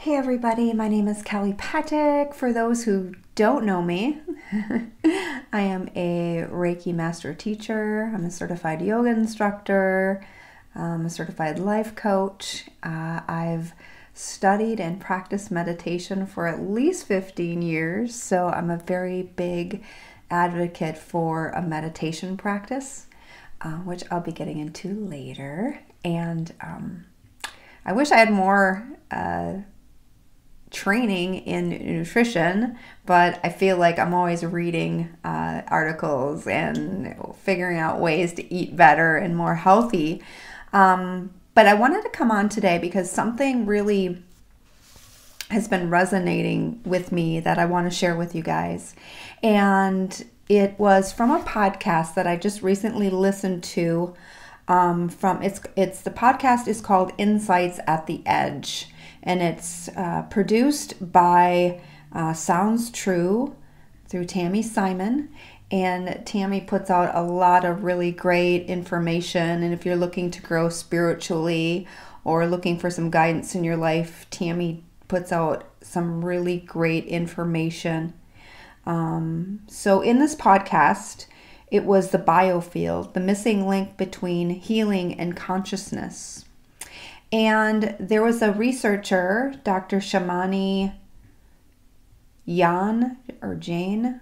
Hey everybody, my name is Kelly Patek. For those who don't know me, I am a Reiki master teacher. I'm a certified yoga instructor. I'm a certified life coach. I've studied and practiced meditation for at least 15 years, so I'm a very big advocate for a meditation practice, which I'll be getting into later. And I wish I had more training in nutrition, but I feel like I'm always reading articles and figuring out ways to eat better and more healthy. But I wanted to come on today because something really has been resonating with me that I want to share with you guys. And it was from a podcast that I just recently listened to. The podcast is called Insights at the Edge, and it's produced by Sounds True through Tami Simons. And Tami puts out a lot of really great information. And if you're looking to grow spiritually or looking for some guidance in your life, Tami puts out some really great information. So in this podcast, it was the biofield, the missing link between healing and consciousness. And there was a researcher, Dr. Shamini Jain.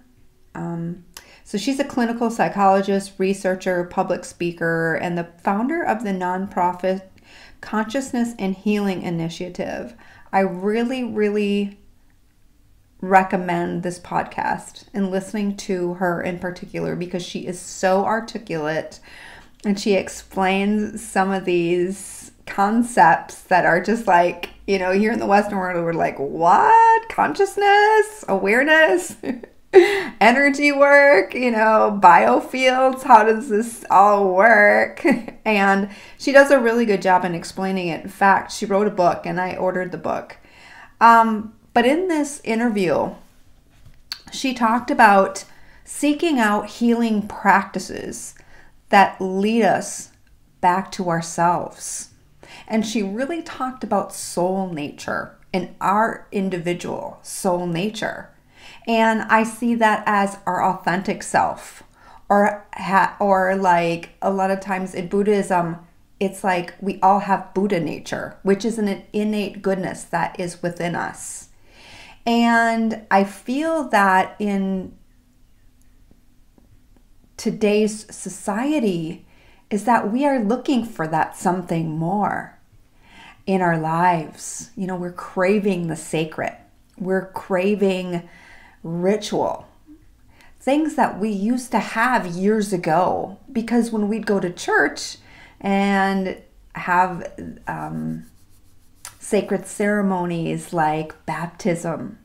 So she's a clinical psychologist, researcher, public speaker, and the founder of the nonprofit Consciousness and Healing Initiative. I really recommend this podcast and listening to her in particular because she is so articulate and she explains some of these concepts that are just like, here in the Western world, we're like, what? Consciousness, awareness, energy work, biofields. How does this all work? And she does a really good job in explaining it. In fact, she wrote a book and I ordered the book. But in this interview, she talked about seeking out healing practices that lead us back to ourselves. And she really talked about soul nature and our individual soul nature. And I see that as our authentic self, or like a lot of times in Buddhism, it's like we all have Buddha nature, which is an innate goodness that is within us. And I feel that in today's society is that we are looking for that something more in our lives. We're craving the sacred. We're craving ritual. Things that we used to have years ago, because when we'd go to church and have sacred ceremonies like baptism,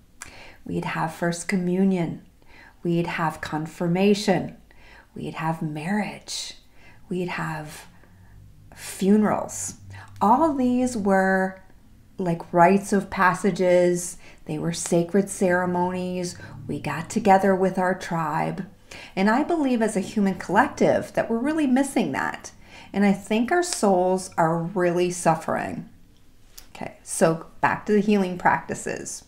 we'd have first communion, we'd have confirmation, we'd have marriage, we'd have funerals. All these were like rites of passages. They were sacred ceremonies. We got together with our tribe. And I believe as a human collective that we're really missing that. And I think our souls are really suffering. Okay, so back to the healing practices.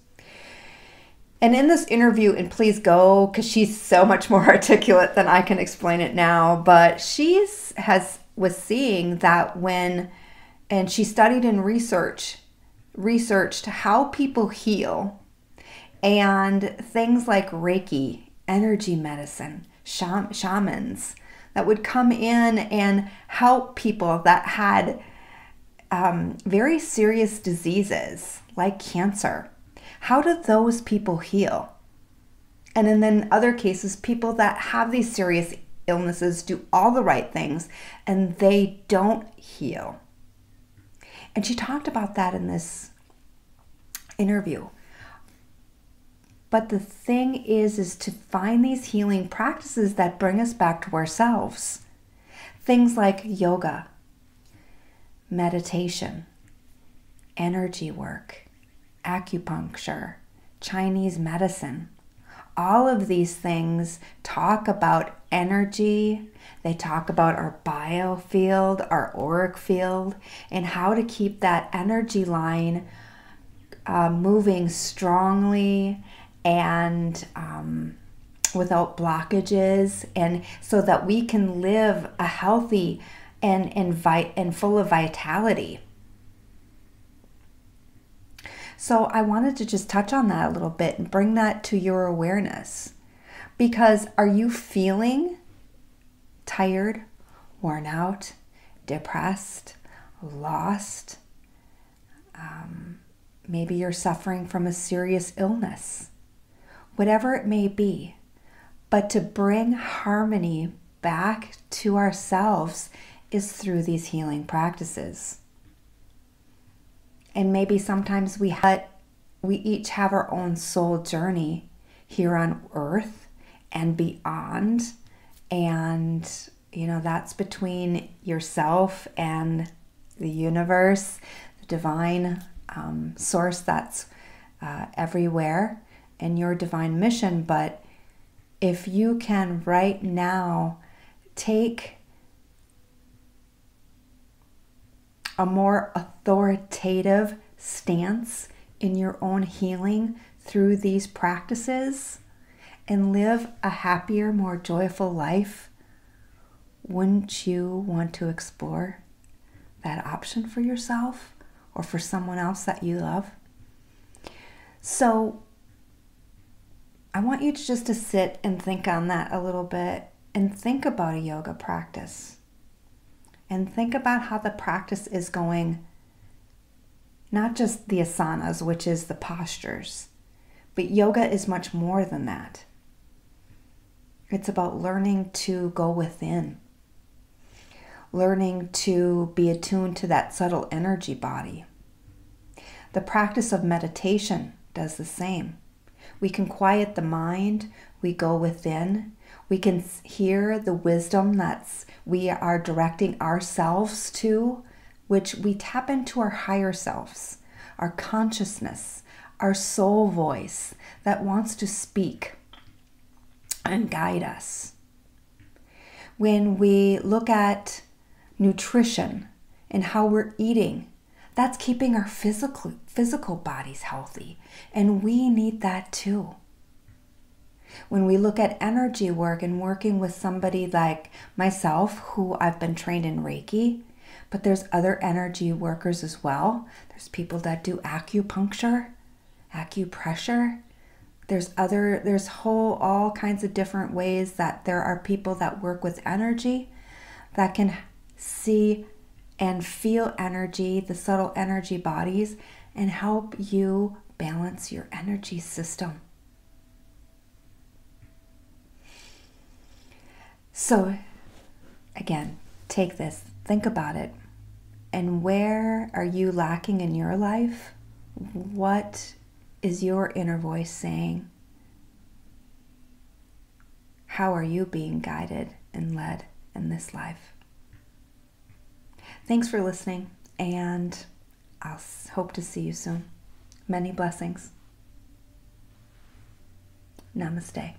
And in this interview, and please go, because she's so much more articulate than I can explain it now, but was seeing that and she studied and researched how people heal, and things like Reiki, energy medicine, shamans that would come in and help people that had very serious diseases like cancer. How do those people heal? And then other cases, people that have these serious illnesses do all the right things and they don't heal. And she talked about that in this interview. But the thing is to find these healing practices that bring us back to ourselves. Things like yoga, meditation, energy work, acupuncture, Chinese medicine. All of these things talk about energy. They talk about our biofield, our auric field, and how to keep that energy line moving strongly and without blockages, and so that we can live a healthy and full of vitality. So I wanted to just touch on that a little bit and bring that to your awareness. Because are you feeling tired, worn out, depressed, lost? Maybe you're suffering from a serious illness. Whatever it may be. But to bring harmony back to ourselves is through these healing practices. And maybe sometimes we each have our own soul journey here on earth and beyond. And, that's between yourself and the universe, the divine source that's everywhere, and your divine mission. But if you can right now take a more authoritative stance in your own healing through these practices and live a happier, more joyful life, wouldn't you want to explore that option for yourself or for someone else that you love? So I want you just to sit and think on that a little bit, and think about a yoga practice. And think about how the practice is going, not just the asanas, which is the postures, but yoga is much more than that. It's about learning to go within, learning to be attuned to that subtle energy body. The practice of meditation does the same. We can quiet the mind, we go within, we can hear the wisdom we are directing ourselves to, which we tap into our higher selves, our consciousness, our soul voice that wants to speak and guide us. When we look at nutrition and how we're eating, that's keeping our physical bodies healthy, and we need that too. When we look at energy work and working with somebody like myself, who I've been trained in Reiki, but there's other energy workers as well. There's people that do acupuncture, acupressure. There's all kinds of different ways that there are people that work with energy that can see and feel energy, the subtle energy bodies, and help you balance your energy system. So again, take this, think about it. And where are you lacking in your life? What is your inner voice saying? How are you being guided and led in this life? Thanks for listening, and I'll hope to see you soon. Many blessings. Namaste.